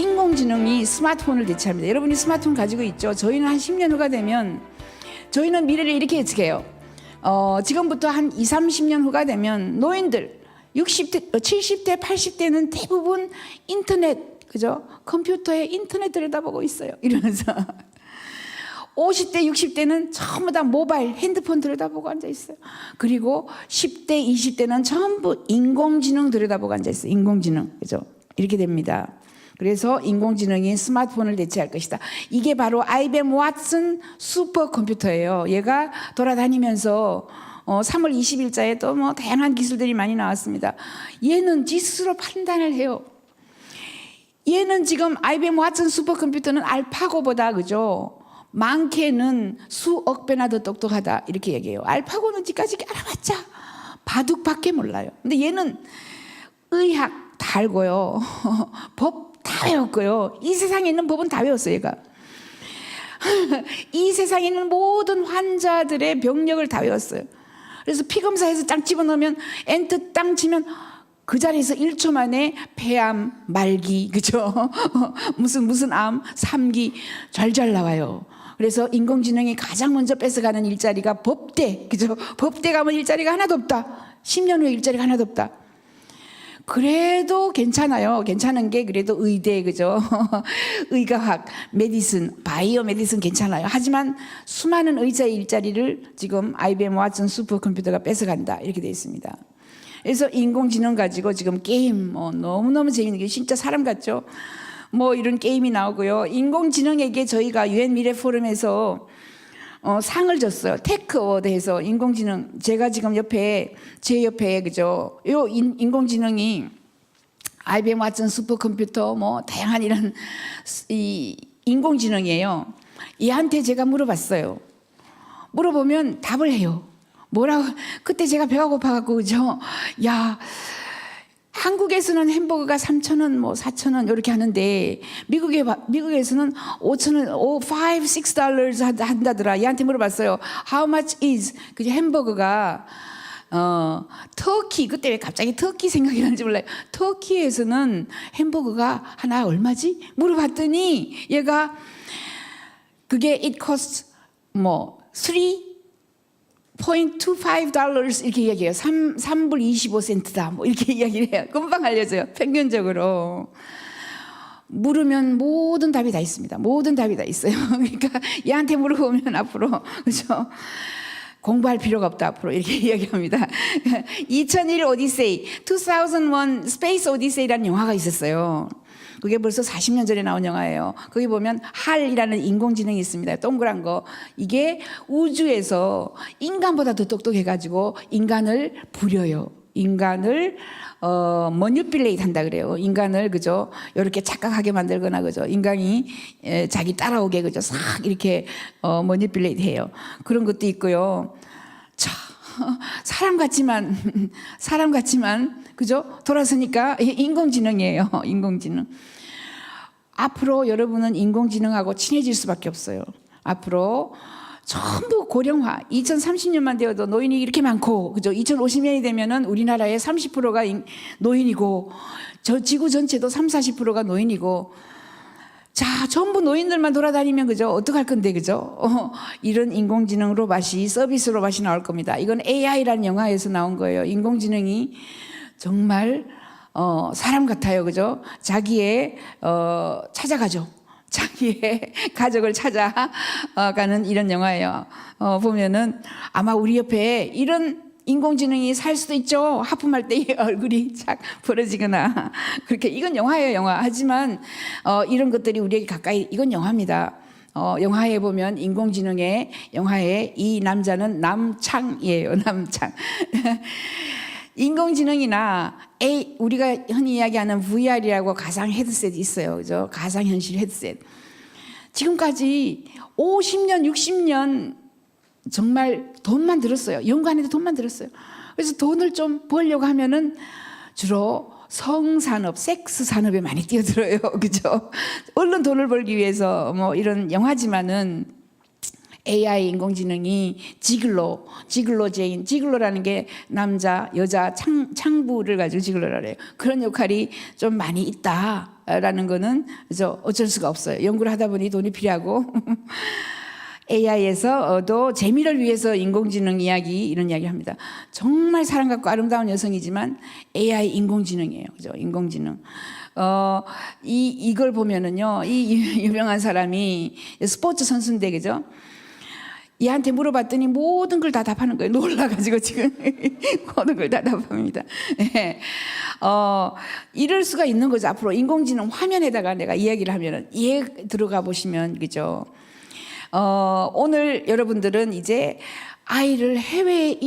인공지능이 스마트폰을 대체합니다. 여러분이 스마트폰 가지고 있죠? 저희는 한 10년 후가 되면 저희는 미래를 이렇게 예측해요. 지금부터 한 20, 30년 후가 되면 노인들 60대, 70대, 80대는 대부분 인터넷, 그죠? 컴퓨터에 인터넷 들여다보고 있어요. 이러면서 50대, 60대는 전부 다 모바일, 핸드폰 들여다보고 앉아 있어요. 그리고 10대, 20대는 전부 인공지능 들여다보고 앉아 있어요. 인공지능, 그죠? 이렇게 됩니다. 그래서 인공지능이 스마트폰을 대체할 것이다. 이게 바로 IBM 왓슨 슈퍼컴퓨터예요. 얘가 돌아다니면서 3월 20일자에 또 뭐 다양한 기술들이 많이 나왔습니다. 얘는 지수로 판단을 해요. 얘는 지금 IBM 왓슨 슈퍼컴퓨터는 알파고보다, 그죠? 많게는 수억 배나 더 똑똑하다, 이렇게 얘기해요. 알파고는 지금까지 알아봤자 바둑밖에 몰라요. 근데 얘는 의학 다 알고요. 법 다 외웠고요. 이 세상에 있는 법은 다 외웠어요, 얘가. 이 세상에 있는 모든 환자들의 병력을 다 외웠어요. 그래서 피검사에서 딱 집어넣으면 엔터 땅 치면 그 자리에서 1초 만에 폐암, 말기, 그죠? 무슨 암, 3기 잘잘 나와요. 그래서 인공지능이 가장 먼저 뺏어가는 일자리가 법대, 그죠? 법대 가면 일자리가 하나도 없다. 10년 후에 일자리가 하나도 없다. 그래도 괜찮아요. 괜찮은 게 그래도 의대, 그죠? 의과학, 메디슨, 바이오 메디슨 괜찮아요. 하지만 수많은 의사의 일자리를 지금 IBM 왓슨 슈퍼컴퓨터가 뺏어간다, 이렇게 되어 있습니다. 그래서 인공지능 가지고 지금 게임 너무너무 재밌는 게 진짜 사람 같죠? 뭐 이런 게임이 나오고요. 인공지능에게 저희가 UN 미래 포럼에서 상을 줬어요. 테크 어워드에서 인공지능, 제가 지금 제 옆에 그죠? 요 인공지능이 IBM 왓슨 슈퍼컴퓨터 뭐 다양한 이런 이 인공지능이에요. 얘한테 제가 물어봤어요. 물어보면 답을 해요. 뭐라고? 그때 제가 배가 고파갖고, 그죠? 야, 한국에서는 햄버거가 3,000원, 뭐 4,000원 이렇게 하는데 미국에서는 5,000원, 5, 6 한다더라. 얘한테 물어봤어요. How much is? 그 햄버거가 터키, 그때 왜 갑자기 터키 생각이 나는지 몰라요. 터키에서는 햄버거가 하나 얼마지? 물어봤더니 얘가 그게 it costs 뭐 3.25 이렇게 이야기해요. 3불 25센트다. 뭐 이렇게 이야기를 해요. 금방 알려줘요. 평균적으로. 물으면 모든 답이 다 있습니다. 모든 답이 다 있어요. 그러니까 얘한테 물어보면 앞으로, 그죠? 공부할 필요가 없다, 앞으로. 이렇게 이야기합니다. 2001 오디세이, 2001 스페이스 오디세이라는 영화가 있었어요. 그게 벌써 40년 전에 나온 영화예요. 거기 보면 할이라는 인공지능이 있습니다. 동그란 거. 이게 우주에서 인간보다 더 똑똑해가지고 인간을 부려요. 인간을 머니플레이트 한다 그래요. 인간을, 그죠? 이렇게 착각하게 만들거나, 그죠? 인간이 자기 따라오게, 그죠? 싹 이렇게 머니플레이트 해요. 그런 것도 있고요. 사람 같지만, 그죠? 돌아서니까 인공지능이에요. 인공지능. 앞으로 여러분은 인공지능하고 친해질 수밖에 없어요. 앞으로 전부 고령화. 2030년만 되어도 노인이 이렇게 많고, 그죠? 2050년이 되면은 우리나라의 30%가 노인이고, 저 지구 전체도 30-40%가 노인이고, 자, 전부 노인들만 돌아다니면, 그죠? 어떡할 건데, 그죠? 이런 인공지능 로봇이, 서비스 로봇이 나올 겁니다. 이건 AI라는 영화에서 나온 거예요. 인공지능이 정말 사람 같아요, 그죠? 자기의 찾아가죠. 자기의 가족을 찾아가는 이런 영화예요. 보면은 아마 우리 옆에 이런 인공지능이 살 수도 있죠. 하품할 때 얼굴이 착 부러지거나 그렇게. 이건 영화예요, 영화. 하지만 이런 것들이 우리에게 가까이, 이건 영화입니다. 영화에 보면 인공지능의 영화에 이 남자는 남창이에요. 남창. 인공지능이나 우리가 흔히 이야기하는 VR이라고 가상 헤드셋이 있어요. 그죠? 가상현실 헤드셋. 지금까지 50년, 60년 정말 돈만 들었어요. 연구하는데 돈만 들었어요. 그래서 돈을 좀 벌려고 하면은 주로 성산업, 섹스 산업에 많이 뛰어들어요. 그죠? 얼른 돈을 벌기 위해서 뭐 이런 영화지만은 AI 인공지능이 지글로라는 게 남자, 여자 창부를 가지고 지글로라 그래요. 그런 역할이 좀 많이 있다라는 거는 그래서 어쩔 수가 없어요. 연구를 하다 보니 돈이 필요하고 AI에서도 재미를 위해서 인공지능 이야기 이런 이야기를 합니다. 정말 사랑 같고 아름다운 여성이지만 AI 인공지능이에요. 그죠? 인공지능. 이걸 보면은요, 이 유명한 사람이 스포츠 선수인데, 그죠? 얘한테 물어봤더니 모든 걸 다 답하는 거예요. 놀라가지고 지금 모든 걸 다 답합니다. 네. 이럴 수가 있는 거죠. 앞으로 인공지능 화면에다가 내가 이야기를 하면은 들어가 보시면, 그죠? 오늘 여러분들은 이제 아이를 해외에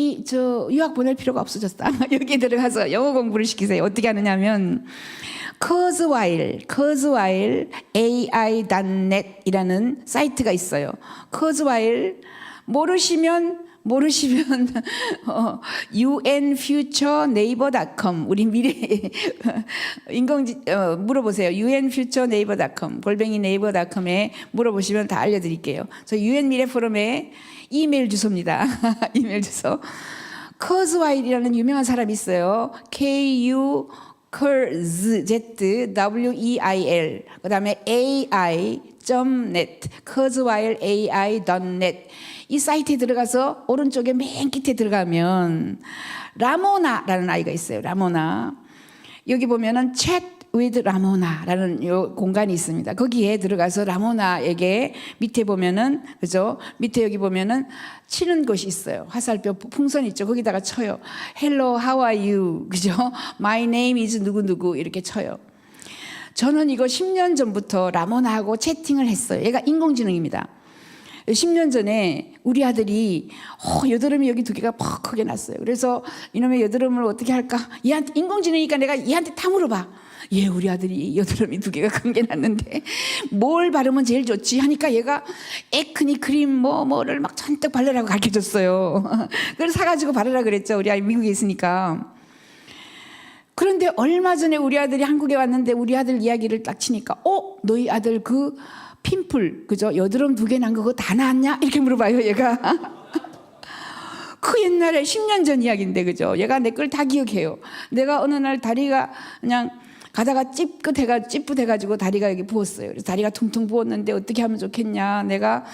유학 보낼 필요가 없어졌다. 여기 들어가서 영어 공부를 시키세요. 어떻게 하느냐면 Kurzweil AI.net 이라는 사이트가 있어요. Kurzweil 모르시면 unfutureneighbor.com 우리 미래 물어보세요. unfutureneighbor.com /neighbor.com에 물어보시면 다 알려드릴게요. 저 UN 미래 포럼에 이메일 주소입니다. 이메일 주소. Kurzweil이라는 유명한 사람이 있어요. Kurzweil 그다음에 AI.net Kurzweil.ai.net 이 사이트에 들어가서 오른쪽에 맨 끝에 들어가면 라모나라는 아이가 있어요. 라모나. 여기 보면은 Chat with 라모나라는 요 공간이 있습니다. 거기에 들어가서 라모나에게 밑에 보면은 그죠? 밑에 여기 보면은 치는 곳이 있어요. 화살표 풍선 있죠. 거기다가 쳐요. Hello, how are you? 그죠? My name is 누구누구 이렇게 쳐요. 저는 이거 10년 전부터 라모나하고 채팅을 했어요. 얘가 인공지능입니다. 10년 전에 우리 아들이 여드름이 여기 2개가 퍽 크게 났어요. 그래서 이놈의 여드름을 어떻게 할까? 얘한테 인공지능이니까 내가 얘한테 다 물어봐. 우리 아들이 여드름이 2개가 큰 게 났는데 뭘 바르면 제일 좋지 하니까 얘가 에크니 크림 뭐를 막 잔뜩 바르라고 가르쳐줬어요. 그래서 사가지고 바르라 그랬죠. 우리 아이 미국에 있으니까. 그런데 얼마 전에 우리 아들이 한국에 왔는데 우리 아들 이야기를 딱 치니까 너희 아들 그 핀플 그죠? 여드름 2개 난 거 그거 다 나았냐? 이렇게 물어봐요. 얘가. 그 옛날에 10년 전 이야기인데 그죠? 얘가 내 걸 다 기억해요. 내가 어느 날 다리가 그냥 가다가 찌뿌해가지고 다리가 여기 부었어요. 그래서 다리가 퉁퉁 부었는데 어떻게 하면 좋겠냐? 내가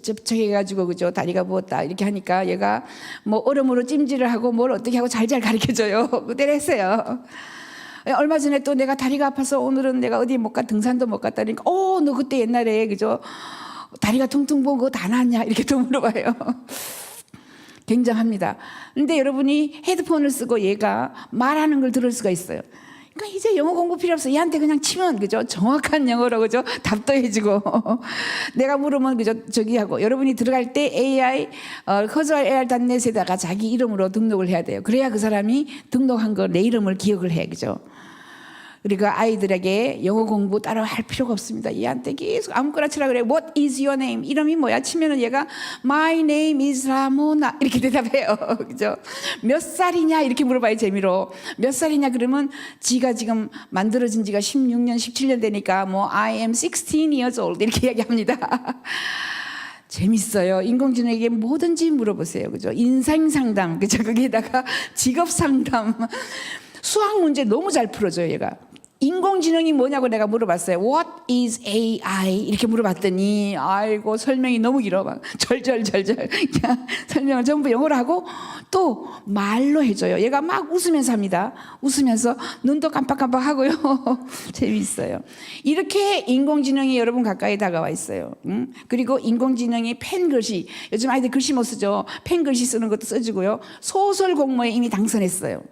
접촉해가지고 그죠? 다리가 부었다 이렇게 하니까 얘가 뭐 얼음으로 찜질을 하고 뭘 어떻게 하고 잘 가르쳐줘요. 그대로 했어요. 얼마 전에 또 내가 다리가 아파서 오늘은 내가 어디 못 가 등산도 못 갔다 그러니까 너 그때 옛날에 그죠? 다리가 퉁퉁 부은 거 다 나았냐? 이렇게 또 물어봐요. 굉장합니다. 근데 여러분이 헤드폰을 쓰고 얘가 말하는 걸 들을 수가 있어요. 그러니까 이제 영어 공부 필요 없어. 얘한테 그냥 치면 그죠? 정확한 영어로 그죠? 답도 해주고 내가 물으면 그죠? 저기 하고 여러분이 들어갈 때 AI Kurzweil.net에다가 자기 이름으로 등록을 해야 돼요. 그래야 그 사람이 등록한 거 내 이름을 기억을 해, 그죠? 그러니까 아이들에게 영어 공부 따로 할 필요가 없습니다. 얘한테 계속 아무거나 치라 그래. What is your name? 이름이 뭐야? 치면은 얘가 My name is 라모나 이렇게 대답해요. 그죠? 몇 살이냐? 이렇게 물어봐요. 재미로. 몇 살이냐? 그러면 지가 지금 만들어진 지가 16년, 17년 되니까 뭐 I am 16 years old 이렇게 이야기합니다. 재밌어요. 인공지능에게 뭐든지 물어보세요. 그죠? 인생 상담, 그죠? 거기에다가 직업 상담. 수학 문제 너무 잘 풀어줘요, 얘가. 인공지능이 뭐냐고 내가 물어봤어요. What is AI? 이렇게 물어봤더니 아이고 설명이 너무 길어. 막 절절절절 설명을 전부 영어로 하고 또 말로 해줘요. 얘가 막 웃으면서 합니다. 웃으면서 눈도 깜빡깜빡 하고요. 재미있어요. 이렇게 인공지능이 여러분 가까이 다가와 있어요. 그리고 인공지능이 펜글씨, 요즘 아이들 글씨 못 쓰죠. 펜글씨 쓰는 것도 써주고요. 소설 공모에 이미 당선했어요.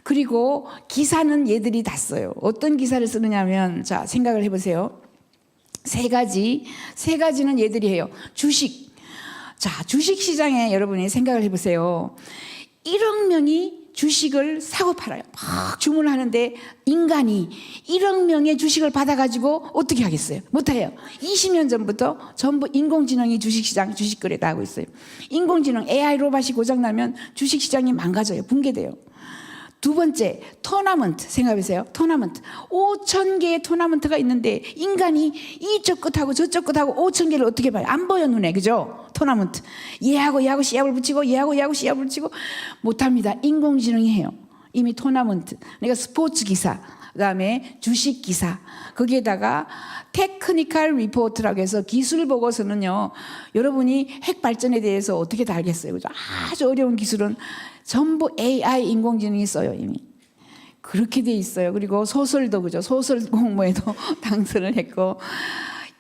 그리고 기사는 얘들이 다 써요. 어떤 기사를 쓰느냐면 자 생각을 해보세요. 세 가지는 얘들이 해요. 주식. 자 주식 시장에 여러분이 생각을 해보세요. 1억 명이 주식을 사고 팔아요. 막 주문을 하는데 인간이 1억 명의 주식을 받아가지고 어떻게 하겠어요? 못해요. 20년 전부터 전부 인공지능이 주식시장 주식 거래 다 하고 있어요. 인공지능 AI 로봇이 고장나면 주식시장이 망가져요. 붕괴돼요. 두 번째, 토너먼트 생각해보세요. 토너먼트. 5,000개의 토너먼트가 있는데 인간이 이쪽 끝하고 저쪽 끝하고 5,000개를 어떻게 봐요? 안 보여 눈에. 그죠? 토너먼트. 얘하고 시합을 붙이고 얘하고 시합을 붙이고 못합니다. 인공지능이 해요. 이미 토너먼트. 그러니까 스포츠 기사, 그다음에 주식 기사, 거기에다가 테크니컬 리포트라고 해서 기술 보고서는요, 여러분이 핵 발전에 대해서 어떻게 다 알겠어요? 그죠? 아주 어려운 기술은 전부 AI 인공지능이 써요, 이미. 그렇게 돼 있어요. 그리고 소설도 그죠? 소설 공모에도 당선을 했고,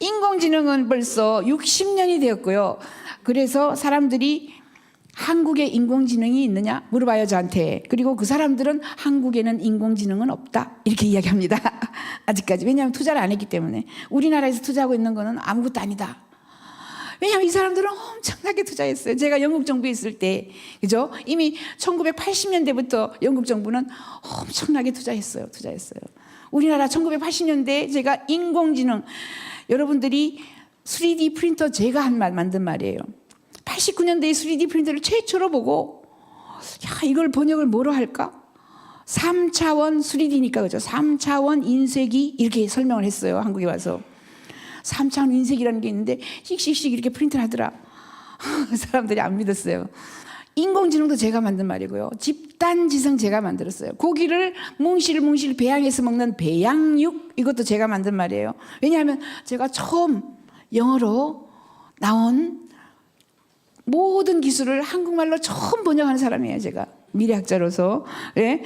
인공지능은 벌써 60년이 되었고요. 그래서 사람들이 한국에 인공지능이 있느냐 물어봐요, 저한테. 그리고 그 사람들은 한국에는 인공지능은 없다 이렇게 이야기합니다. 아직까지. 왜냐하면 투자를 안 했기 때문에. 우리나라에서 투자하고 있는 거는 아무것도 아니다. 왜냐하면 이 사람들은 엄청나게 투자했어요. 제가 영국 정부에 있을 때, 그죠? 이미 1980년대부터 영국 정부는 엄청나게 투자했어요. 우리나라 1980년대에 제가 인공지능, 여러분들이 3D 프린터 제가 만든 말이에요. 89년대에 3D 프린터를 최초로 보고, 야, 이걸 번역을 뭐로 할까? 3차원 3D니까, 그죠? 3차원 인쇄기, 이렇게 설명을 했어요, 한국에 와서. 3차원 인쇄기라는 게 있는데, 씩씩씩 이렇게 프린트를 하더라. 사람들이 안 믿었어요. 인공지능도 제가 만든 말이고요. 집단지성 제가 만들었어요. 고기를 뭉실뭉실 배양해서 먹는 배양육, 이것도 제가 만든 말이에요. 왜냐하면 제가 처음 영어로 나온 모든 기술을 한국말로 처음 번역하는 사람이에요, 제가. 미래학자로서. 예?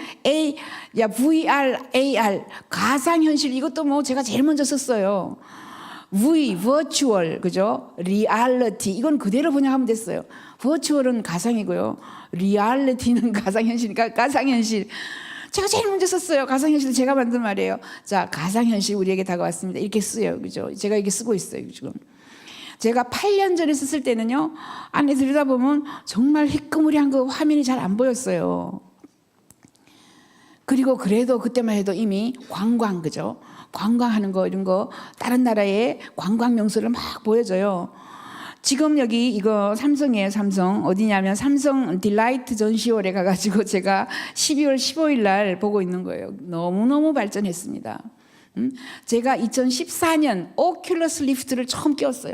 VR, AR, 가상현실, 이것도 뭐 제가 제일 먼저 썼어요. virtual, 그죠? reality, 이건 그대로 번역하면 됐어요. virtual은 가상이고요. reality는 가상현실이니까 가상현실. 제가 제일 먼저 썼어요. 가상현실 제가 만든 말이에요. 자, 가상현실 우리에게 다가왔습니다. 이렇게 쓰여요, 그죠? 제가 이게 쓰고 있어요, 지금. 제가 8년 전에 썼을 때는요, 안에 들여다보면 정말 희끄무리한 그 화면이 잘 안 보였어요. 그리고 그래도 그때만 해도 이미 관광, 그죠? 관광하는 거, 이런 거, 다른 나라의 관광 명소를 막 보여줘요. 지금 여기 이거 삼성이에요, 삼성. 어디냐면 삼성 딜라이트 전시홀에 가가지고 제가 12월 15일 날 보고 있는 거예요. 너무너무 발전했습니다. 제가 2014년 오큘러스 리프트를 처음 끼웠어요.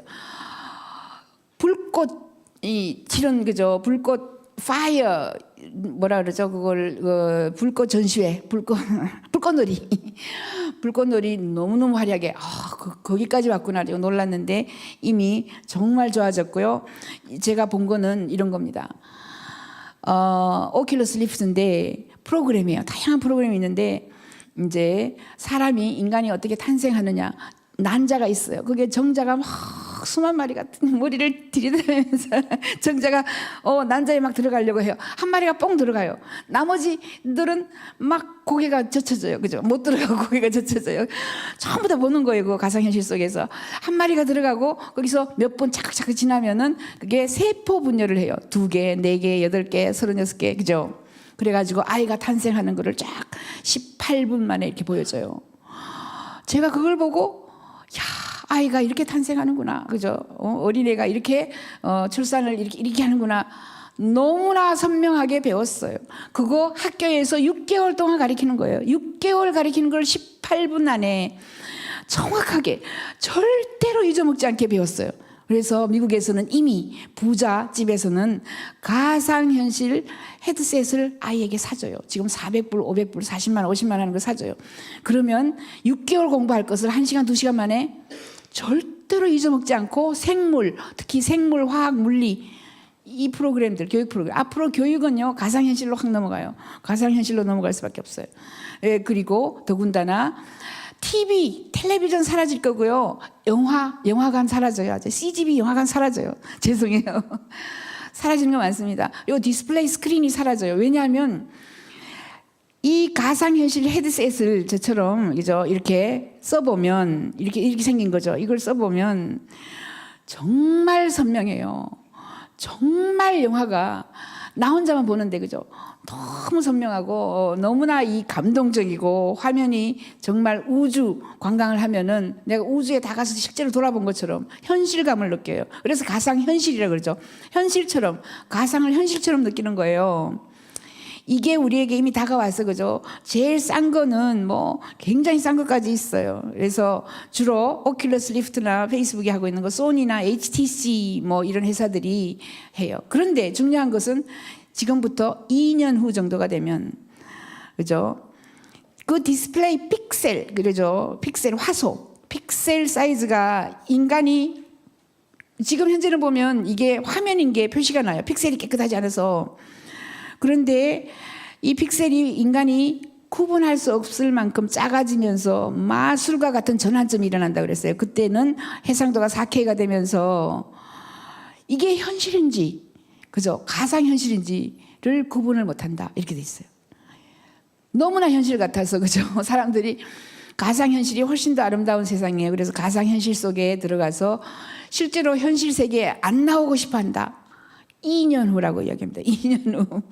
불꽃이 칠은, 그죠? 불꽃 파이어, 뭐라 그러죠? 그걸 불꽃 전시회, 불꽃놀이. 불꽃놀이 너무너무 화려하게, 거기까지 왔구나 놀랐는데 이미 정말 좋아졌고요. 제가 본 거는 이런 겁니다. 오큘러스 리프트인데 프로그램이에요. 다양한 프로그램이 있는데, 이제 사람이, 인간이 어떻게 탄생하느냐, 난자가 있어요. 그게 정자가 막 수만 마리 같은 머리를 들이대면서 정자가 난자에 막 들어가려고 해요. 한 마리가 뻥 들어가요. 나머지들은 막 고개가 젖혀져요, 그죠? 못 들어가고 고개가 젖혀져요. 전부 다 보는 거예요, 그 가상현실 속에서. 한 마리가 들어가고 거기서 몇 번 차근차근 지나면은 그게 세포 분열을 해요. 2개, 4개, 8개, 36개, 그죠? 그래가지고 아이가 탄생하는 거를 쫙 18분 만에 이렇게 보여줘요. 제가 그걸 보고, 야, 아이가 이렇게 탄생하는구나, 그죠? 어린애가 이렇게 출산을 이렇게 하는구나. 너무나 선명하게 배웠어요. 그거 학교에서 6개월 동안 가르치는 거예요. 6개월 가르치는 걸 18분 안에 정확하게, 절대로 잊어먹지 않게 배웠어요. 그래서 미국에서는 이미 부자 집에서는 가상현실 헤드셋을 아이에게 사줘요. 지금 400불, 500불, 40만 원, 50만 원 하는 거 사줘요. 그러면 6개월 공부할 것을 1시간, 2시간 만에 절대로 잊어먹지 않고 생물, 특히 생물, 화학, 물리, 이 프로그램들, 교육 프로그램. 앞으로 교육은요, 가상현실로 확 넘어가요. 가상현실로 넘어갈 수밖에 없어요. 예, 그리고 더군다나 텔레비전 사라질 거고요. 영화관 사라져요. CGV 영화관 사라져요. 죄송해요. 사라지는 거 많습니다. 요 디스플레이 스크린이 사라져요. 왜냐하면 이 가상현실 헤드셋을 저처럼, 그죠? 이렇게 써보면, 이렇게 생긴 거죠. 이걸 써보면 정말 선명해요. 정말 영화가 나 혼자만 보는데, 그죠? 너무 선명하고 너무나 이 감동적이고, 화면이 정말 우주 관광을 하면은 내가 우주에 다 가서 실제로 돌아본 것처럼 현실감을 느껴요. 그래서 가상현실이라고 그러죠. 현실처럼, 가상을 현실처럼 느끼는 거예요. 이게 우리에게 이미 다가와서 그죠. 제일 싼 거는 뭐 굉장히 싼 것까지 있어요. 그래서 주로 오큘러스 리프트나 페이스북이 하고 있는 거 소니나 HTC 뭐 이런 회사들이 해요. 그런데 중요한 것은 지금부터 2년 후 정도가 되면 그죠. 그 디스플레이 픽셀 그러죠. 픽셀 화소, 픽셀 사이즈가 인간이 지금 현재는 보면 이게 화면인 게 표시가 나요. 픽셀이 깨끗하지 않아서. 그런데 이 픽셀이 인간이 구분할 수 없을 만큼 작아지면서 마술과 같은 전환점이 일어난다 그랬어요. 그때는 해상도가 4K가 되면서 이게 현실인지 그죠? 가상 현실인지를 구분을 못한다 이렇게 돼 있어요. 너무나 현실 같아서 그죠? 사람들이 가상 현실이 훨씬 더 아름다운 세상이에요. 그래서 가상 현실 속에 들어가서 실제로 현실 세계에 안 나오고 싶어 한다. 2년 후라고 이야기합니다. 2년 후.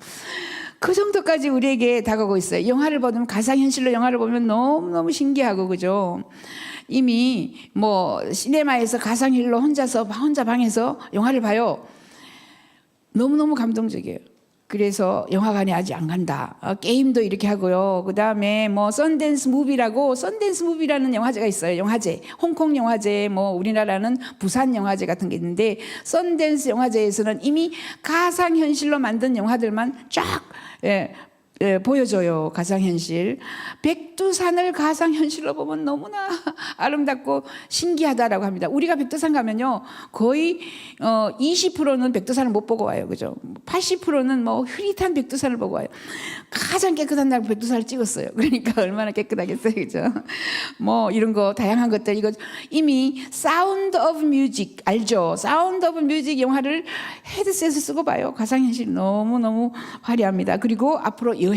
그 정도까지 우리에게 다가오고 있어요. 영화를 보면 가상현실로 영화를 보면 너무너무 신기하고 그죠. 이미 뭐 시네마에서 가상현실로 혼자 방에서 영화를 봐요. 너무너무 감동적이에요. 그래서 영화관에 아직 안 간다. 게임도 이렇게 하고요. 그 다음에 뭐 썬댄스 무비라는 영화제가 있어요. 영화제, 홍콩 영화제, 뭐 우리나라는 부산 영화제 같은 게 있는데 썬댄스 영화제에서는 이미 가상 현실로 만든 영화들만 쫙 보여줘요. 가상현실. 백두산을 가상현실로 보면 너무나 아름답고 신기하다라고 합니다. 우리가 백두산 가면요. 거의 20%는 백두산을 못 보고 와요. 그죠? 80%는 뭐 흐릿한 백두산을 보고 와요. 가장 깨끗한 날 백두산을 찍었어요. 그러니까 얼마나 깨끗하겠어요. 그죠? 뭐 이런 거 다양한 것들 이거 이미 사운드 오브 뮤직 알죠? 사운드 오브 뮤직 영화를 헤드셋을 쓰고 봐요. 가상현실 너무너무 화려합니다. 그리고 앞으로 여행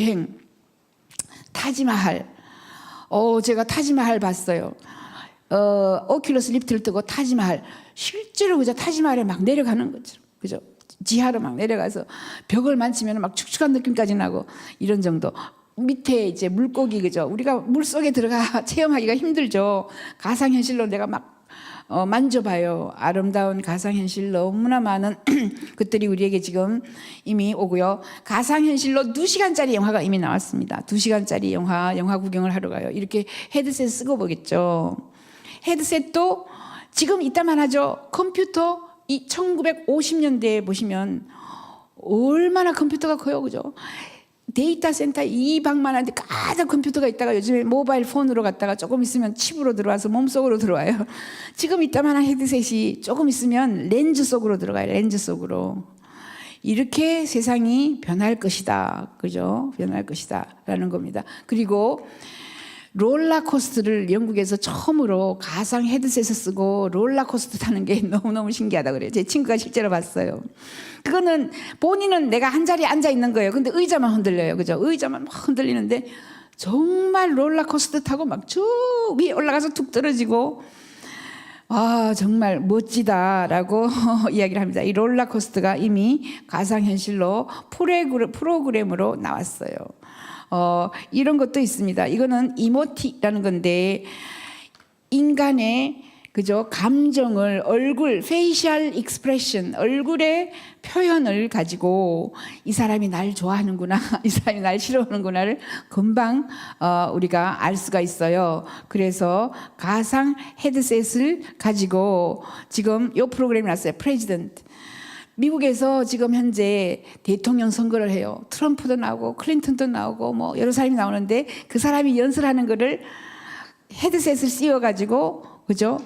타지마할 제가 타지마할 봤어요. 오큘러스 리프트를 뜨고 타지마할 실제로 그저 타지마할에 막 내려가는 거죠. 그죠? 지하로 막 내려가서 벽을 만지면 막 축축한 느낌까지 나고 이런 정도. 밑에 이제 물고기 그죠? 우리가 물 속에 들어가 체험하기가 힘들죠. 가상현실로 내가 막 만져봐요. 아름다운 가상현실 너무나 많은 것들이 우리에게 지금 이미 오고요. 가상현실로 2시간짜리 영화가 이미 나왔습니다. 2시간짜리 영화 구경을 하러 가요. 이렇게 헤드셋 쓰고 보겠죠. 헤드셋도 지금 이따만 하죠. 컴퓨터 이 1950년대에 보시면 얼마나 컴퓨터가 커요. 그죠? 데이터 센터 이 방만한데 가득 컴퓨터가 있다가 요즘에 모바일 폰으로 갔다가 조금 있으면 칩으로 들어와서 몸속으로 들어와요. 지금 이따만한 헤드셋이 조금 있으면 렌즈 속으로 들어가요. 렌즈 속으로. 이렇게 세상이 변할 것이다. 그죠? 변할 것이다. 라는 겁니다. 그리고 롤러코스터를 영국에서 처음으로 가상 헤드셋을 쓰고 롤러코스터 타는 게 너무너무 신기하다 그래요. 제 친구가 실제로 봤어요. 그거는 본인은 내가 한 자리에 앉아 있는 거예요. 근데 의자만 흔들려요. 그죠? 의자만 막 흔들리는데 정말 롤러코스터 타고 막 쭉 위에 올라가서 툭 떨어지고 정말 멋지다라고 이야기를 합니다. 이 롤러코스터가 이미 가상현실로 프로그램으로 나왔어요. 이런 것도 있습니다. 이거는 이모티라는 건데 인간의 그죠 감정을 페이셜 익스프레션 얼굴의 표현을 가지고 이 사람이 날 좋아하는구나 이 사람이 날 싫어하는구나를 금방 우리가 알 수가 있어요. 그래서 가상 헤드셋을 가지고 지금 이 프로그램이 났어요. 프레지던트. 미국에서 지금 현재 대통령 선거를 해요. 트럼프도 나오고 클린턴도 나오고 뭐 여러 사람이 나오는데 그 사람이 연설하는 거를 헤드셋을 씌워가지고 그죠?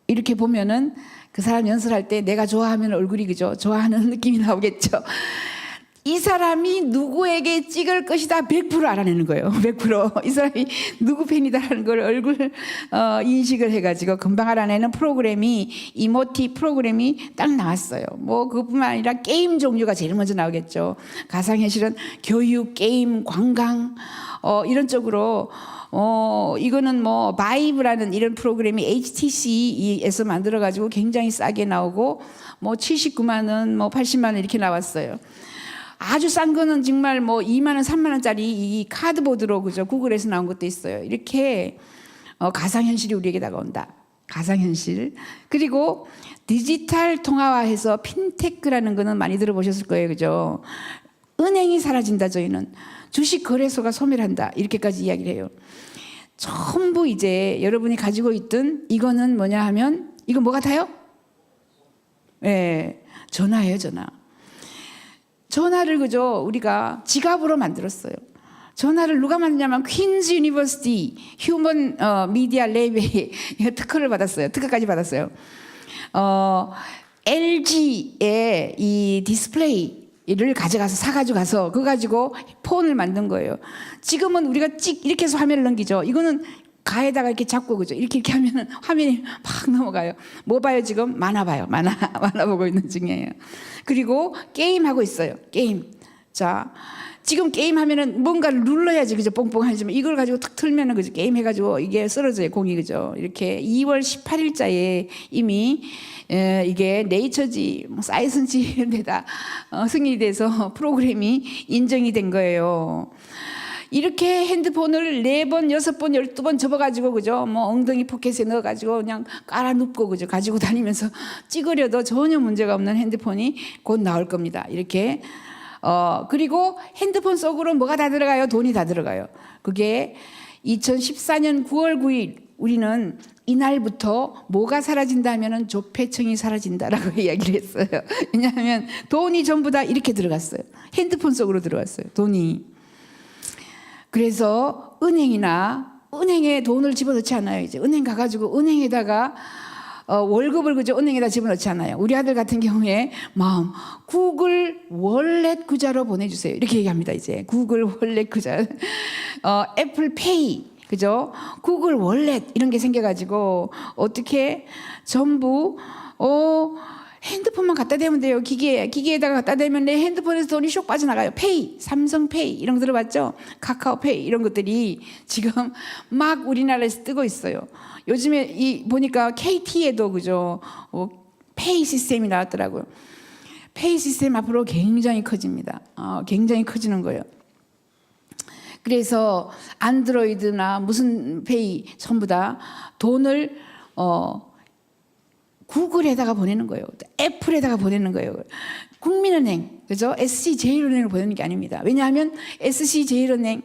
이렇게 보면은 그 사람 연설할 때 내가 좋아하면 얼굴이 그죠? 좋아하는 느낌이 나오겠죠. 이 사람이 누구에게 찍을 것이다 100% 알아내는 거예요. 100%. 이 사람이 누구 팬이다라는 걸 얼굴 인식을 해가지고 금방 알아내는 프로그램이 이모티 프로그램이 딱 나왔어요. 뭐 그뿐만 아니라 게임 종류가 제일 먼저 나오겠죠. 가상현실은 교육, 게임, 관광 이런 쪽으로 이거는 뭐 바이브라는 이런 프로그램이 HTC에서 만들어가지고 굉장히 싸게 나오고 뭐 79만 원, 뭐 80만 원 이렇게 나왔어요. 아주 싼 거는 정말 뭐 2만 원, 3만 원짜리 이 카드보드로 그죠? 구글에서 나온 것도 있어요. 이렇게 가상현실이 우리에게 다가온다. 가상현실. 그리고 디지털 통화화해서 핀테크라는 거는 많이 들어보셨을 거예요. 그죠? 은행이 사라진다. 저희는 주식 거래소가 소멸한다. 이렇게까지 이야기를 해요. 전부 이제 여러분이 가지고 있던 이거는 뭐냐 하면 이거 뭐 같아요? 예, 전화예요, 전화. 전화를 그죠 우리가 지갑으로 만들었어요. 전화를 누가 만드냐면 퀸즈 유니버시티 휴먼 미디어 랩에 특허를 받았어요. 특허까지 받았어요. LG의 이 디스플레이를 가져가서 사가지고 가서 그거 가지고 폰을 만든 거예요. 지금은 우리가 찍 이렇게 해서 화면을 넘기죠. 이거는 가에다가 이렇게 잡고 그죠. 이렇게 하면은 화면이 팍 넘어가요. 뭐 봐요 지금? 만화 봐요. 만화 보고 있는 중이에요. 그리고 게임 하고 있어요. 게임. 자. 지금 게임 하면은 뭔가를 눌러야지 그죠 뽕뽕하지만 이걸 가지고 탁 틀면은 그죠 게임 해가지고 이게 쓰러져요 공이 그죠 이렇게 2월 18일자에 이미 이게 네이처지 뭐 사이언스지 이런 데다 승인이 돼서 프로그램이 인정이 된 거예요. 이렇게 핸드폰을 4번, 6번, 12번 접어가지고 그죠 뭐 엉덩이 포켓에 넣어가지고 그냥 깔아 눕고 그죠 가지고 다니면서 찍으려도 전혀 문제가 없는 핸드폰이 곧 나올 겁니다. 이렇게. 그리고 핸드폰 속으로 뭐가 다 들어가요? 돈이 다 들어가요. 그게 2014년 9월 9일 우리는 이날부터 뭐가 사라진다 하면은 조폐청이 사라진다라고 이야기를 했어요. 왜냐하면 돈이 전부 다 이렇게 들어갔어요. 핸드폰 속으로 들어갔어요. 돈이. 그래서 은행에 돈을 집어넣지 않아요. 이제 은행 가가지고 은행에다가 월급을 그저 은행에다 집어넣지 않아요. 우리 아들 같은 경우에 구글 월렛 구자로 보내주세요. 이렇게 얘기합니다. 이제 구글 월렛 구자, 애플페이, 그죠? 구글 월렛 이런 게 생겨가지고 어떻게 전부 핸드폰만 갖다 대면 돼요. 기계에다가 갖다 대면 내 핸드폰에서 돈이 쏙 빠져나가요. 페이, 삼성페이 이런 거 들어봤죠? 카카오페이 이런 것들이 지금 막 우리나라에서 뜨고 있어요. 요즘에 보니까 KT에도 그죠 페이 시스템이 나왔더라고요. 페이 시스템 앞으로 굉장히 커집니다. 굉장히 커지는 거예요. 그래서 안드로이드나 무슨 페이 전부 다 돈을 구글에다가 보내는 거예요. 애플에다가 보내는 거예요. 국민은행, 그죠? SC제일은행을 보내는 게 아닙니다. 왜냐하면 SC제일은행,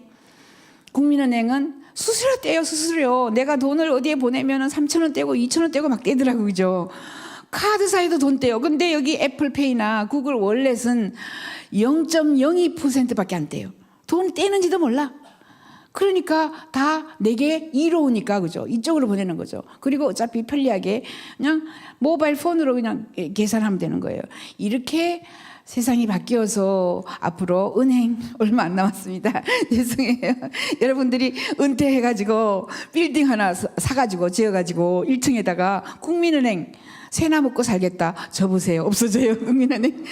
국민은행은 수수료 떼요, 수수료. 내가 돈을 어디에 보내면은 3,000원 떼고 2,000원 떼고 막 떼더라고, 그죠? 카드사에도 돈 떼요. 근데 여기 애플페이나 구글 월렛은 0.02%밖에 안 떼요. 돈 떼는지도 몰라. 그러니까 다 내게 이로우니까 그죠? 이쪽으로 보내는 거죠. 그리고 어차피 편리하게 그냥 모바일 폰으로 그냥 계산하면 되는 거예요. 이렇게 세상이 바뀌어서 앞으로 은행 얼마 안 남았습니다. 죄송해요. 여러분들이 은퇴해가지고 빌딩 하나 사가지고 지어가지고 1층에다가 국민은행 새나 먹고 살겠다. 접으세요. 없어져요. 국민은행.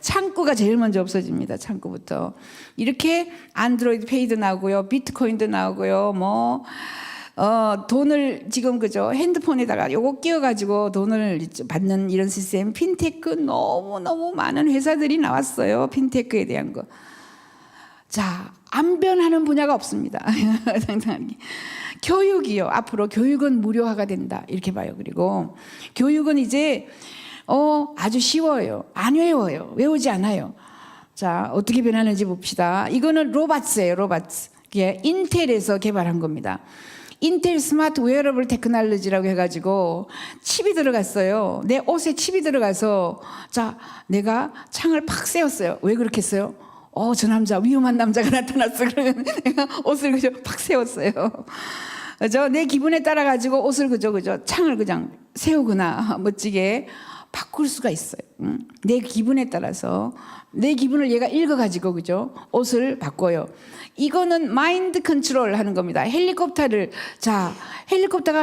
창구가 제일 먼저 없어집니다. 창구부터. 이렇게 안드로이드 페이도 나오고요. 비트코인도 나오고요. 돈을 지금 그죠 핸드폰에다가 요거 끼워가지고 돈을 받는 이런 시스템 핀테크 너무 많은 회사들이 나왔어요. 핀테크에 대한 거. 자, 안 변하는 분야가 없습니다. 교육이요. 앞으로 교육은 무료화가 된다. 이렇게 봐요. 그리고 교육은 이제 아주 쉬워요. 안 외워요. 외우지 않아요. 자, 어떻게 변하는지 봅시다. 이거는 로봇이에요. 로봇. 이게 인텔에서 개발한 겁니다. 인텔 스마트 웨어러블 테크놀로지라고 해가지고 칩이 들어갔어요. 내 옷에 칩이 들어가서 자, 내가 창을 팍 세웠어요. 왜 그렇게 했어요? 저 남자 위험한 남자가 나타났어. 그러면 내가 옷을 그저 팍 세웠어요. 그죠? 내 기분에 따라 가지고 옷을 그저 창을 그냥 세우거나 멋지게 바꿀 수가 있어요. 내 기분에 따라서 내 기분을 얘가 읽어가지고 그죠? 옷을 바꿔요. 이거는 마인드 컨트롤 하는 겁니다. 헬리콥터가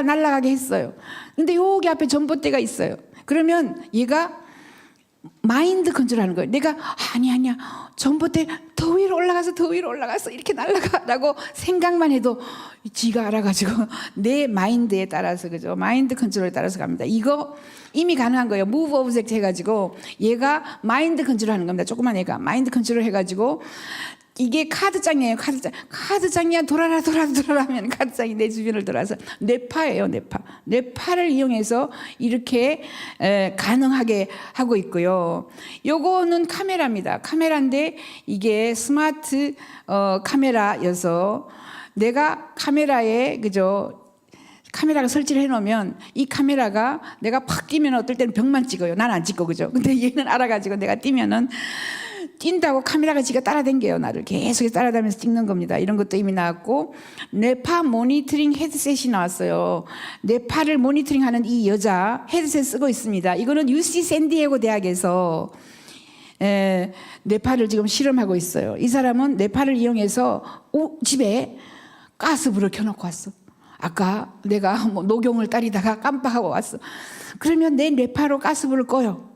날아가게 했어요. 근데 여기 앞에 전봇대가 있어요. 그러면 얘가 마인드 컨트롤 하는 거예요. 내가 아니야 전봇대 더 위로 올라가서 이렇게 날아가라고 생각만 해도 지가 알아가지고 내 마인드에 따라서 그죠 마인드 컨트롤에 따라서 갑니다. 이거 이미 가능한 거예요. 무브 오브젝트 해가지고 얘가 마인드 컨트롤 하는 겁니다. 조그만 애가 마인드 컨트롤 해가지고 이게 카드장이에요. 카드장이야 돌아라 하면 카드장이 내 주변을 돌아서 뇌파예요. 뇌파를 이용해서 이렇게 가능하게 하고 있고요. 요거는 카메라입니다. 카메라인데 이게 스마트 카메라여서 내가 카메라에 카메라가 설치를 해놓으면 이 카메라가 내가 팍 뛰면 어떨 때는 벽만 찍어요. 난 안 찍고 그죠. 근데 얘는 알아가지고 내가 뛰면은 뛴다고 카메라가 지가 따라댕겨요. 나를 계속 따라다니면서 찍는 겁니다. 이런 것도 이미 나왔고 뇌파 모니터링 헤드셋이 나왔어요. 뇌파를 모니터링하는 이 여자 헤드셋 쓰고 있습니다. 이거는 UC 샌디에고 대학에서 뇌파를 지금 실험하고 있어요. 이 사람은 뇌파를 이용해서 집에 가스불을 켜놓고 왔어. 아까 내가 녹용을 따리다가 깜빡하고 왔어. 그러면 내 뇌파로 가스불을 꺼요.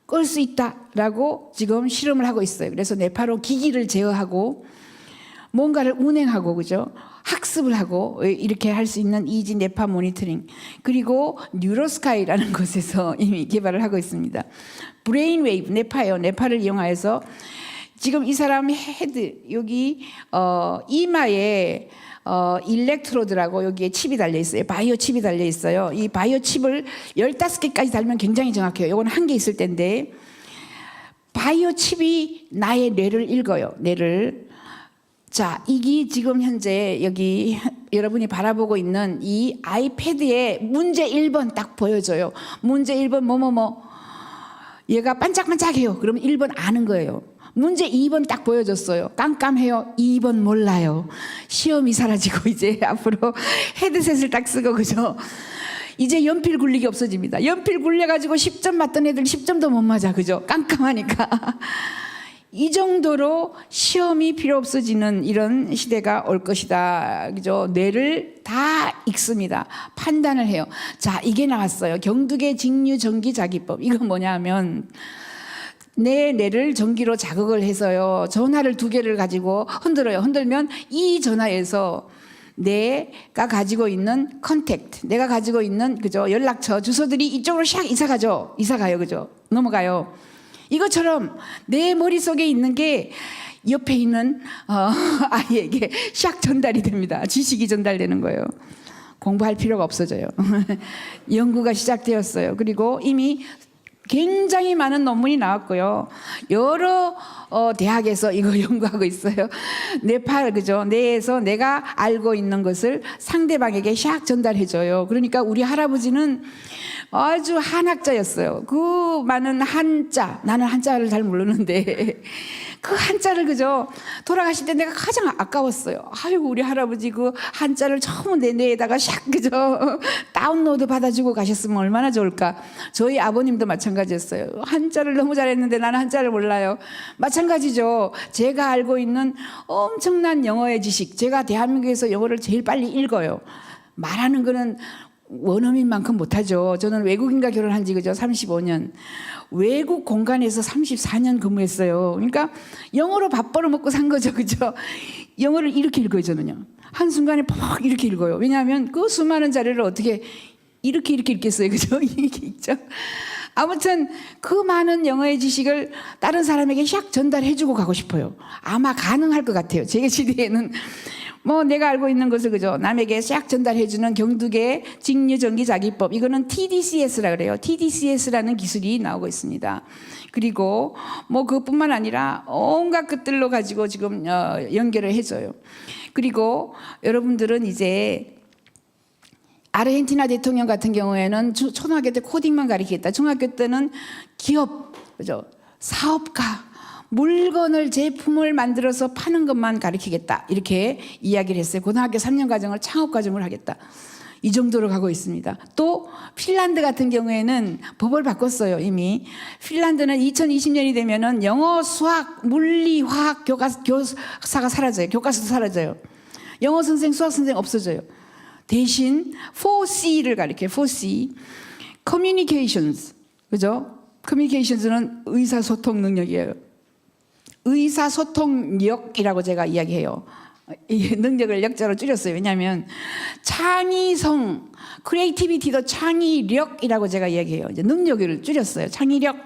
끌 수 있다라고 지금 실험을 하고 있어요. 그래서 뇌파로 기기를 제어하고 뭔가를 운행하고 그죠? 학습을 하고 이렇게 할 수 있는 이지 뇌파 모니터링. 그리고 뉴로스카이라는 곳에서 이미 개발을 하고 있습니다. 브레인 웨이브 뇌파예요. 뇌파를 이용하여서 지금 이 사람 헤드 여기 이마에 일렉트로드라고 여기에 칩이 달려 있어요. 바이오 칩이 달려 있어요. 이 바이오 칩을 15개까지 달면 굉장히 정확해요. 이건 한 개 있을 텐데 바이오 칩이 나의 뇌를 읽어요. 뇌를. 자, 이게 지금 현재 여기 여러분이 바라보고 있는 이 아이패드에 문제 1번 딱 보여줘요. 문제 1번 뭐뭐뭐 얘가 반짝반짝해요. 그러면 1번 아는 거예요. 문제 2번 딱 보여줬어요. 깜깜해요. 2번 몰라요. 시험이 사라지고 이제 앞으로 헤드셋을 딱 쓰고 그죠? 이제 연필 굴리기 없어집니다. 연필 굴려가지고 10점 맞던 애들 10점도 못 맞아 그죠? 깜깜하니까. 이 정도로 시험이 필요 없어지는 이런 시대가 올 것이다. 그죠? 뇌를 다 읽습니다. 판단을 해요. 자, 이게 나왔어요. 경두계 직류 전기 자기법. 이건 뭐냐면 내 뇌를 전기로 자극을 해서요. 전화를 2개를 가지고 흔들어요. 흔들면 이 전화에서 내가 가지고 있는 컨택트, 내가 가지고 있는 그죠? 연락처 주소들이 이쪽으로 샥 이사가요. 그죠? 넘어가요. 이것처럼 내 머릿속에 있는 게 옆에 있는 아이에게 샥 전달이 됩니다. 지식이 전달되는 거예요. 공부할 필요가 없어져요. 연구가 시작되었어요. 그리고 이미 굉장히 많은 논문이 나왔고요. 여러 대학에서 이거 연구하고 있어요. 뇌파 그죠? 뇌에서 내가 알고 있는 것을 상대방에게 샥 전달해줘요. 그러니까 우리 할아버지는 아주 한학자였어요. 그 많은 한자, 나는 한자를 잘 모르는데 그 한자를 그죠? 돌아가실 때 내가 가장 아까웠어요. 아이고 우리 할아버지 그 한자를 처음 내 뇌에다가 샥 그죠? 다운로드 받아주고 가셨으면 얼마나 좋을까. 저희 아버님도 마찬가지였어요. 한자를 너무 잘했는데 나는 한자를 몰라요. 마찬가지죠. 제가 알고 있는 엄청난 영어의 지식, 제가 대한민국에서 영어를 제일 빨리 읽어요. 말하는 거는 원어민만큼 못하죠. 저는 외국인과 결혼한 지 그죠? 35년. 외국 공간에서 34년 근무했어요. 그러니까 영어로 밥 벌어먹고 산 거죠. 그죠? 영어를 이렇게 읽어요, 저는요. 한순간에 퍽 이렇게 읽어요. 왜냐하면 그 수많은 자료를 어떻게 이렇게 읽겠어요. 그죠? 이렇게 읽죠. 아무튼 그 많은 영어의 지식을 다른 사람에게 샥 전달해주고 가고 싶어요. 아마 가능할 것 같아요. 제 시대에는 내가 알고 있는 것을 그죠? 남에게 싹 전달해주는 경두계 직류전기자기법. 이거는 TDCS라 그래요. TDCS라는 기술이 나오고 있습니다. 그리고 그것뿐만 아니라 온갖 것들로 가지고 지금 연결을 해줘요. 그리고 여러분들은 이제 아르헨티나 대통령 같은 경우에는 초등학교 때 코딩만 가르치겠다. 중학교 때는 기업, 그죠? 사업가. 물건을 제품을 만들어서 파는 것만 가르치겠다 이렇게 이야기를 했어요. 고등학교 3년 과정을 창업 과정을 하겠다. 이 정도로 가고 있습니다. 또 핀란드 같은 경우에는 법을 바꿨어요. 이미 핀란드는 2020년이 되면은 영어, 수학, 물리, 화학 교사가 사라져요. 교과서도 사라져요. 영어 선생, 수학 선생 없어져요. 대신 4C를 가르쳐요. 4C Communications, 그죠? Communications는 의사소통 능력이에요. 의사소통력이라고 제가 이야기해요. 이 능력을 역자로 줄였어요. 왜냐하면 창의성, 크리에이티비티도 창의력이라고 제가 이야기해요. 이제 능력을 줄였어요. 창의력.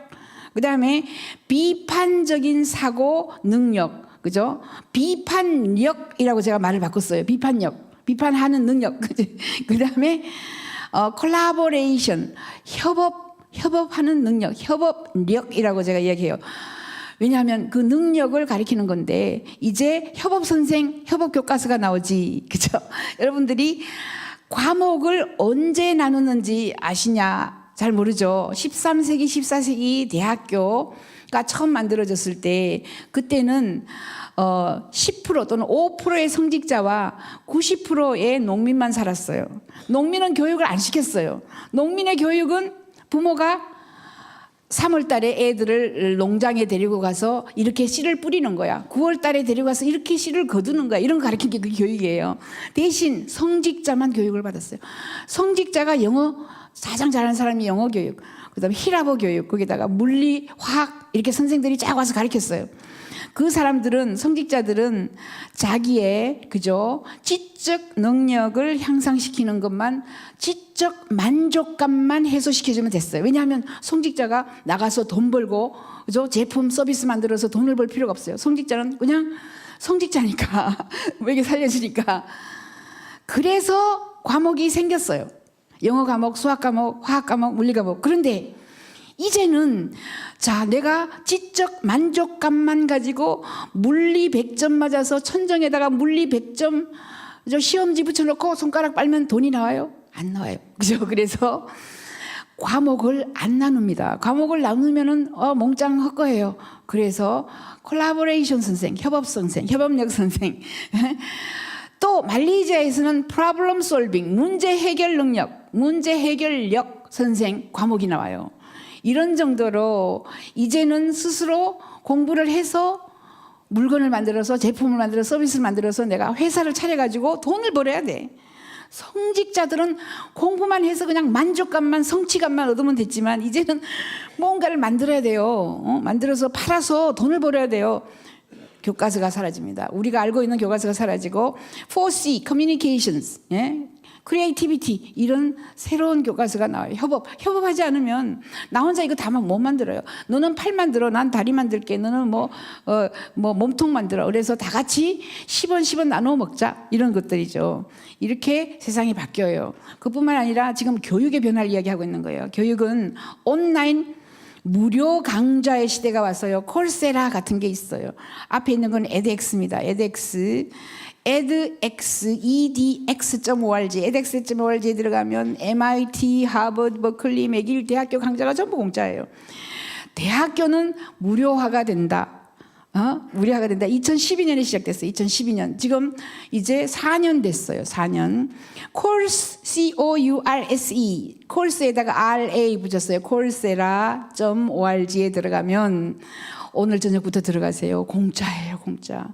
그 다음에 비판적인 사고 능력. 그죠? 비판력이라고 제가 말을 바꿨어요. 비판력, 비판하는 능력. 그 다음에 콜라보레이션, 협업하는 능력, 협업력이라고 제가 이야기해요. 왜냐하면 그 능력을 가리키는 건데 이제 협업 선생, 협업 교과서가 나오지, 그죠? 여러분들이 과목을 언제 나누는지 아시냐? 잘 모르죠. 13세기, 14세기 대학교가 처음 만들어졌을 때 그때는 10% 또는 5%의 성직자와 90%의 농민만 살았어요. 농민은 교육을 안 시켰어요. 농민의 교육은 부모가 3월 달에 애들을 농장에 데리고 가서 이렇게 씨를 뿌리는 거야. 9월 달에 데리고 가서 이렇게 씨를 거두는 거야. 이런 거 가르친 게 그 교육이에요. 대신 성직자만 교육을 받았어요. 성직자가 영어, 가장 잘하는 사람이 영어 교육, 그 다음에 히라보 교육, 거기다가 물리, 화학 이렇게 선생들이 쫙 와서 가르쳤어요. 그 사람들은, 성직자들은 자기의, 그죠, 지적 능력을 향상시키는 것만, 지적 만족감만 해소시켜주면 됐어요. 왜냐하면 성직자가 나가서 돈 벌고, 그죠, 제품 서비스 만들어서 돈을 벌 필요가 없어요. 성직자는 그냥 성직자니까 외계 살려주니까. 그래서 과목이 생겼어요. 영어 과목, 수학 과목, 화학 과목, 물리 과목. 그런데 이제는 자, 내가 지적 만족감만 가지고 물리 100점 맞아서 천정에다가 물리 100점 시험지 붙여놓고 손가락 빨면 돈이 나와요? 안 나와요. 그죠? 그래서 과목을 안 나눕니다. 과목을 나누면은 몽땅 헛거예요. 그래서 콜라보레이션 선생, 협업 선생, 협업력 선생. 또 말레이시아에서는 프로블럼 솔빙, 문제 해결 능력, 문제 해결력 선생 과목이 나와요. 이런 정도로 이제는 스스로 공부를 해서 물건을 만들어서 제품을 만들어서 서비스를 만들어서 내가 회사를 차려가지고 돈을 벌어야 돼. 성직자들은 공부만 해서 그냥 만족감만, 성취감만 얻으면 됐지만 이제는 뭔가를 만들어야 돼요. 만들어서 팔아서 돈을 벌어야 돼요. 교과서가 사라집니다. 우리가 알고 있는 교과서가 사라지고 4C, Communications, 크리에이티비티 이런 새로운 교과서가 나와요. 협업하지 않으면 나 혼자 이거 다 못 만들어요. 너는 팔 만들어, 난 다리 만들게. 너는 뭐 몸통 만들어. 그래서 다 같이 10원 나눠 먹자. 이런 것들이죠. 이렇게 세상이 바뀌어요. 그뿐만 아니라 지금 교육의 변화를 이야기하고 있는 거예요. 교육은 온라인 무료 강좌의 시대가 왔어요. 콜세라 같은 게 있어요. 앞에 있는 건 edX입니다. edX. edx.org, edx.org에 들어가면 MIT, 하버드, 버클리, 맥길 대학교 강좌가 전부 공짜예요. 대학교는 무료화가 된다. 무료화가 된다. 2012년에 시작됐어요. 2012년. 지금 이제 4년 됐어요. 4년. course, C-O-U-R-S-E. course에다가 R-A 붙였어요. coursera.org에 들어가면 오늘 저녁부터 들어가세요. 공짜예요, 공짜.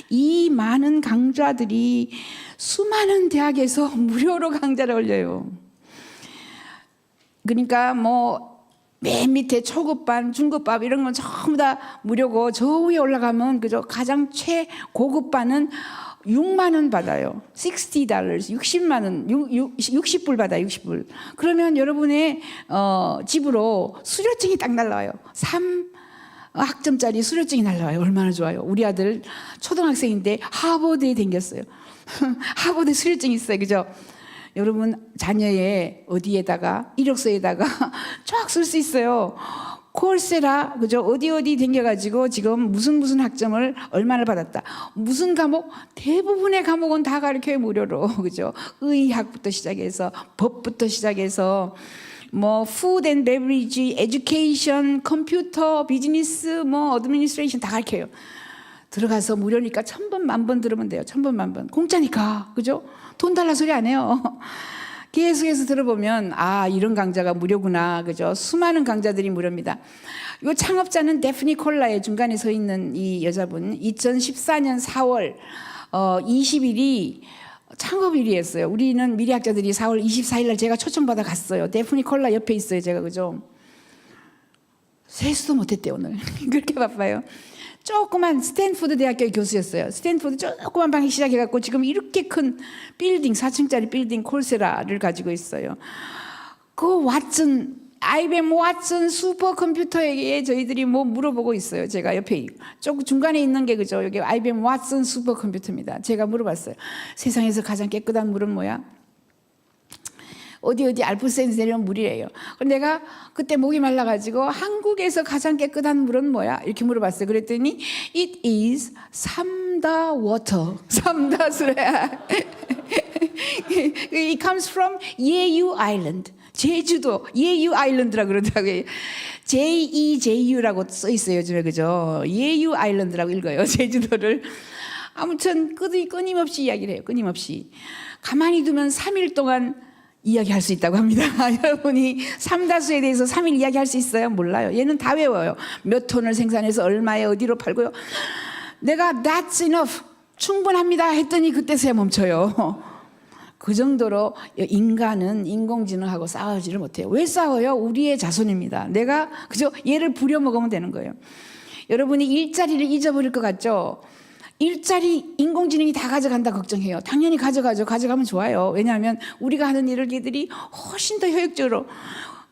이 많은 강좌들이 수많은 대학에서 무료로 강좌를 올려요. 그러니까 맨 밑에 초급반, 중급반 이런 건 전부 다 무료고 저 위에 올라가면 그죠? 가장 최고급반은 6만 원 받아요. $60, 60만 원, 60불 받아요. 60불. 그러면 여러분의 집으로 수료증이 딱 날라와요. 3학점짜리 수료증이 날라와요. 얼마나 좋아요. 우리 아들 초등학생인데 하버드에 댕겼어요. 하버드 수료증이 있어요. 그죠? 여러분 자녀의 어디에다가 이력서에다가 쫙 쓸 수 있어요. 콜세라 그죠? 어디 댕겨가지고 지금 무슨 학점을 얼마나 받았다. 무슨 과목? 대부분의 과목은 다 가르쳐요. 무료로. 그죠? 의학부터 시작해서 법부터 시작해서 food and beverage, education, 컴퓨터, 비즈니스, 어드미니스트레이션 다 가르쳐요. 들어가서 무료니까 1000번, 10,000번 들으면 돼요. 1000번, 10,000번. 공짜니까. 그죠? 돈 달라 소리 안 해요. 계속해서 들어보면 이런 강좌가 무료구나. 그죠? 수많은 강좌들이 무료입니다. 이 창업자는 데프니 콜라의 중간에 서 있는 이 여자분 2014년 4월 20일이 창업일이었어요. 우리는 미래학자들이 4월 24일 날 제가 초청받아 갔어요. 데프니 콜라 옆에 있어요. 제가 그죠? 세수도 못했대요 오늘. 그렇게 바빠요. 조그만 스탠포드 대학교의 교수였어요. 스탠포드 조그만 방이 시작해갖고 지금 이렇게 큰 빌딩 4층짜리 빌딩 콜세라를 가지고 있어요. 그 왓슨 IBM 왓슨 슈퍼컴퓨터에게 저희들이 뭐 물어보고 있어요. 제가 옆에 조금 중간에 있는 게 그죠? 여기 IBM 왓슨 슈퍼컴퓨터입니다. 제가 물어봤어요. 세상에서 가장 깨끗한 물은 뭐야? 어디 알프스에서 내려온 물이래요. 내가 그때 목이 말라가지고 한국에서 가장 깨끗한 물은 뭐야? 이렇게 물어봤어요. 그랬더니 it is 삼다 water. 삼다수래야. It comes from 예유 아일랜드. 제주도 예유 아일랜드라고 그러더라고요. JEJU라고 써 있어요 요즘에 그죠? 예유 아일랜드라고 읽어요 제주도를. 아무튼 끊임없이 이야기를 해요. 끊임없이. 가만히 두면 3일 동안 이야기할 수 있다고 합니다. 여러분이 삼다수에 대해서 3일 이야기할 수 있어요? 몰라요. 얘는 다 외워요. 몇 톤을 생산해서 얼마에 어디로 팔고요. 내가 that's enough 충분합니다 했더니 그때서야 멈춰요. 그 정도로 인간은 인공지능하고 싸우지를 못해요. 왜 싸워요? 우리의 자손입니다. 내가 그저 얘를 부려먹으면 되는 거예요. 여러분이 일자리를 잊어버릴 것 같죠? 일자리 인공지능이 다 가져간다 걱정해요. 당연히 가져가죠. 가져가면 좋아요. 왜냐하면 우리가 하는 일을 얘들이 훨씬 더 효율적으로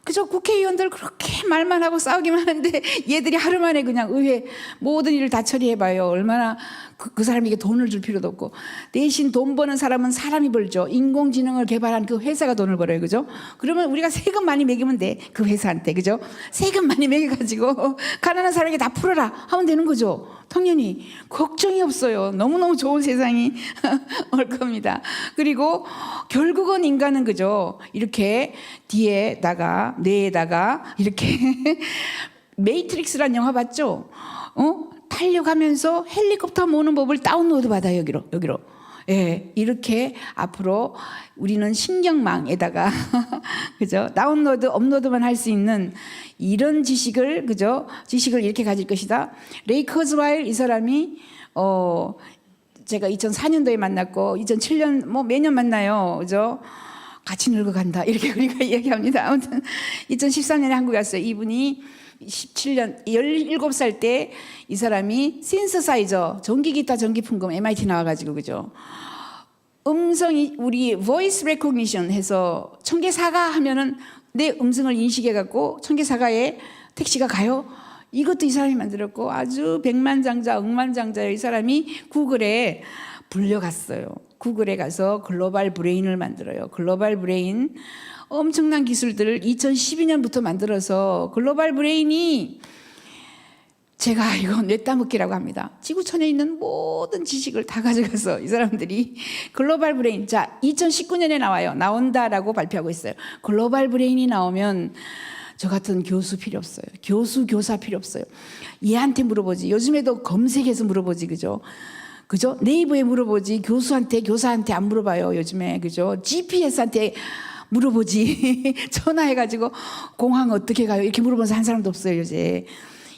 그저 국회의원들 그렇게 말만 하고 싸우기만 하는데 얘들이 하루 만에 그냥 의회 모든 일을 다 처리해봐요. 얼마나 그 사람에게 돈을 줄 필요도 없고 대신 돈 버는 사람은 사람이 벌죠. 인공지능을 개발한 그 회사가 돈을 벌어요. 그죠? 그러면 우리가 세금 많이 매기면 돼. 그 회사한테. 그죠? 세금 많이 매겨가지고 가난한 사람에게 다 풀어라 하면 되는 거죠. 당연히 걱정이 없어요. 너무너무 좋은 세상이 올 겁니다. 그리고 결국은 인간은 그죠? 이렇게 뒤에다가 뇌에다가 이렇게 메이트릭스라는 영화 봤죠? 달려가면서 헬리콥터 모는 법을 다운로드 받아요. 여기로. 예, 이렇게 앞으로 우리는 신경망에다가 그죠? 다운로드, 업로드만 할 수 있는 이런 지식을 그죠? 지식을 이렇게 가질 것이다. 레이 커즈와일 이 사람이 제가 2004년도에 만났고 2007년 뭐 매년 만나요. 그죠? 같이 늙어간다. 이렇게 우리가 이야기합니다. 아무튼 2013년에 한국에 왔어요. 이분이 17년 17살 때 이 사람이 신서사이저 전기기타 전기풍금 MIT 나와가지고 그죠? 음성이 우리 voice recognition 해서 청개사가 하면은 내 음성을 인식해갖고 청개사가에 택시가 가요. 이것도 이 사람이 만들었고 아주 백만장자 억만장자의 이 사람이 구글에 불려갔어요. 구글에 가서 글로벌 브레인을 만들어요. 글로벌 브레인 엄청난 기술들을 2012년부터 만들어서 글로벌 브레인이 제가 이거 뇌따먹기라고 합니다. 지구촌에 있는 모든 지식을 다 가져가서 이 사람들이 글로벌 브레인 자 2019년에 나온다라고 발표하고 있어요. 글로벌 브레인이 나오면 저 같은 교수 필요 없어요. 교사 필요 없어요. 얘한테 물어보지. 요즘에도 검색해서 물어보지 그죠? 네이버에 물어보지 교사한테 안 물어봐요 요즘에 그죠? GPS한테 물어보지. 전화해가지고 공항 어떻게 가요? 이렇게 물어보면서 한 사람도 없어요 요새.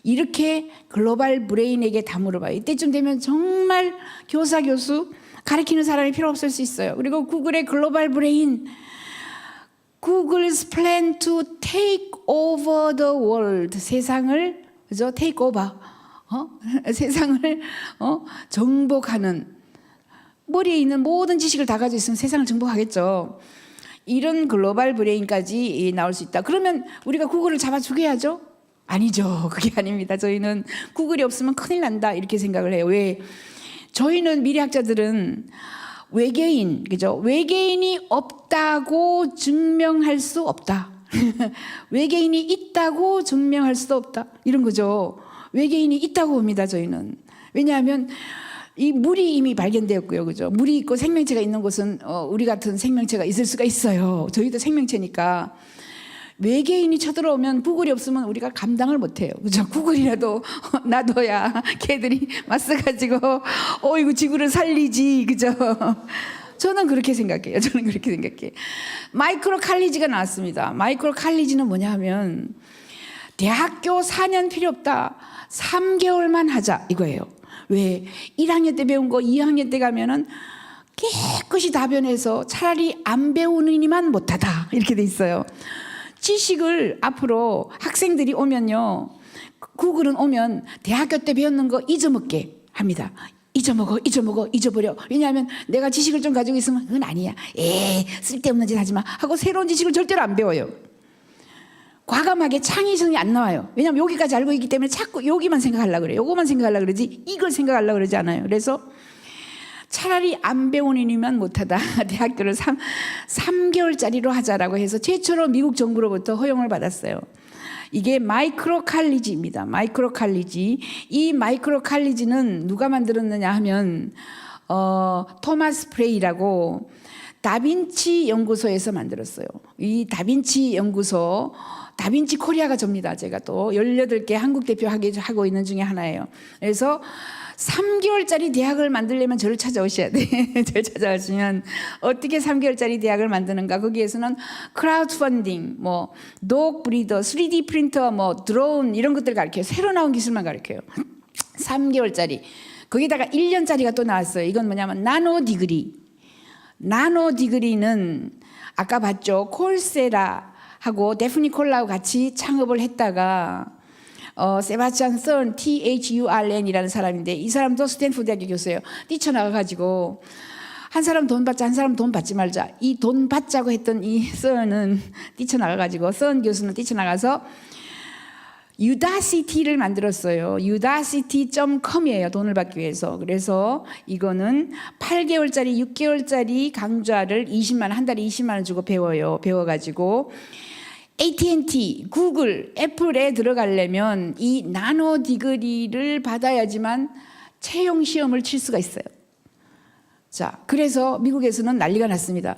이렇게 글로벌 브레인에게 다 물어봐요. 이때쯤 되면 정말 교수 가르치는 사람이 필요 없을 수 있어요. 그리고 구글의 글로벌 브레인 Google's plan to take over the world 세상을 그죠? take over 세상을 정복하는 머리에 있는 모든 지식을 다 가지고 있으면 세상을 정복하겠죠. 이런 글로벌 브레인까지 나올 수 있다. 그러면 우리가 구글을 잡아 죽여야죠? 아니죠. 그게 아닙니다. 저희는 구글이 없으면 큰일 난다 이렇게 생각을 해요. 왜? 저희는 미래학자들은 외계인, 그죠? 외계인이 없다고 증명할 수 없다. 외계인이 있다고 증명할 수도 없다. 이런 거죠. 외계인이 있다고 봅니다. 저희는. 왜냐하면 이 물이 이미 발견되었고요. 그죠? 물이 있고 생명체가 있는 곳은 우리 같은 생명체가 있을 수가 있어요. 저희도 생명체니까. 외계인이 쳐들어오면 구글이 없으면 우리가 감당을 못해요. 그죠? 구글이라도 놔둬야 걔들이 맞서가지고 이거 지구를 살리지. 그죠? 저는 그렇게 생각해요. 마이크로 칼리지가 나왔습니다. 마이크로 칼리지는 뭐냐 하면 대학교 4년 필요 없다. 3개월만 하자 이거예요. 왜? 1학년 때 배운 거 2학년 때 가면은 깨끗이 다 변해서 차라리 안 배우느니만 못하다 이렇게 돼 있어요. 지식을 앞으로 학생들이 오면요. 구글은 오면 대학교 때 배웠는 거 잊어먹게 합니다. 잊어버려. 왜냐하면 내가 지식을 좀 가지고 있으면 그건 아니야. 쓸데없는 짓 하지 마 하고 새로운 지식을 절대로 안 배워요. 과감하게 창의성이 안 나와요. 왜냐하면 여기까지 알고 있기 때문에 자꾸 여기만 생각하려고 그래요. 요거만 생각하려고 그러지 이걸 생각하려고 그러지 않아요. 그래서 차라리 안 배운 이면 못하다. 대학교를 3개월짜리로 하자라고 해서 최초로 미국 정부로부터 허용을 받았어요. 이게 마이크로 칼리지입니다. 마이크로 칼리지. 이 마이크로 칼리지는 누가 만들었느냐 하면 토마스 프레이라고 다빈치 연구소에서 만들었어요. 이 다빈치 연구소, 다빈치 코리아가 접니다. 제가 또 18개 한국 대표 하고 있는 중에 하나예요. 그래서 3개월짜리 대학을 만들려면 저를 찾아오셔야 돼. 저를 찾아오시면 어떻게 3개월짜리 대학을 만드는가. 거기에서는 크라우드 펀딩, 뭐 독 브리더, 3D 프린터, 뭐 드론 이런 것들 가르쳐요. 새로 나온 기술만 가르쳐요. 3개월짜리. 거기다가 1년짜리가 또 나왔어요. 이건 뭐냐면 나노 디그리. 나노 디그리는 아까 봤죠. 콜세라하고 데프니 콜라하고 같이 창업을 했다가 세바스찬 선 THURN이라는 사람인데 이 사람도 스탠포드 대학교 교수예요. 뛰쳐나가가지고 한 사람 돈 받자 한 사람 돈 받지 말자. 이 돈 받자고 했던 이 선은 뛰쳐나가가지고 선 교수는 뛰쳐나가서 유다시티를 만들었어요. udacity.com이에요. 돈을 받기 위해서. 그래서 이거는 8개월짜리 6개월짜리 강좌를 20만 원, 한 달에 20만 원 주고 배워요. 배워가지고 AT&T, 구글, 애플에 들어가려면 이 나노 디그리를 받아야지만 채용 시험을 칠 수가 있어요. 자, 그래서 미국에서는 난리가 났습니다.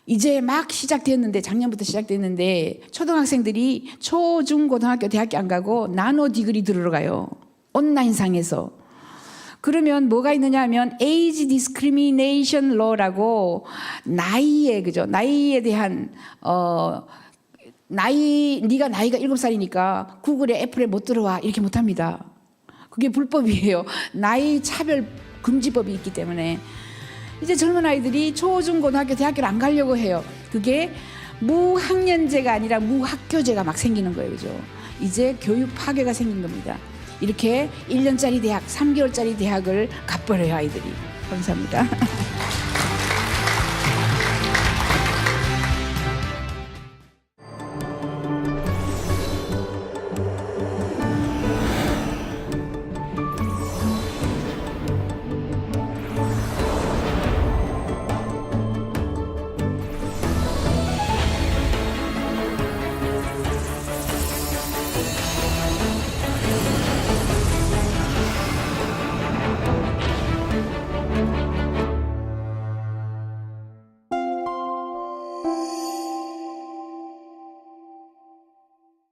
이제 막 시작됐는데 작년부터 시작됐는데 초등학생들이 초, 중, 고등학교, 대학교 안 가고 나노 디그리 들으러 가요. 온라인상에서. 그러면 뭐가 있느냐 하면 Age Discrimination Law라고 나이에 그죠? 나이에 대한 네가 나이가 7살이니까 구글에 애플에 못 들어와 이렇게 못 합니다. 그게 불법이에요. 나이 차별 금지법이 있기 때문에 이제 젊은 아이들이 초, 중, 고등학교, 대학교를 안 가려고 해요. 그게 무학년제가 아니라 무학교제가 막 생기는 거예요. 그죠? 이제 교육 파괴가 생긴 겁니다. 이렇게 1년짜리 대학, 3개월짜리 대학을 갓버려요, 아이들이. 감사합니다.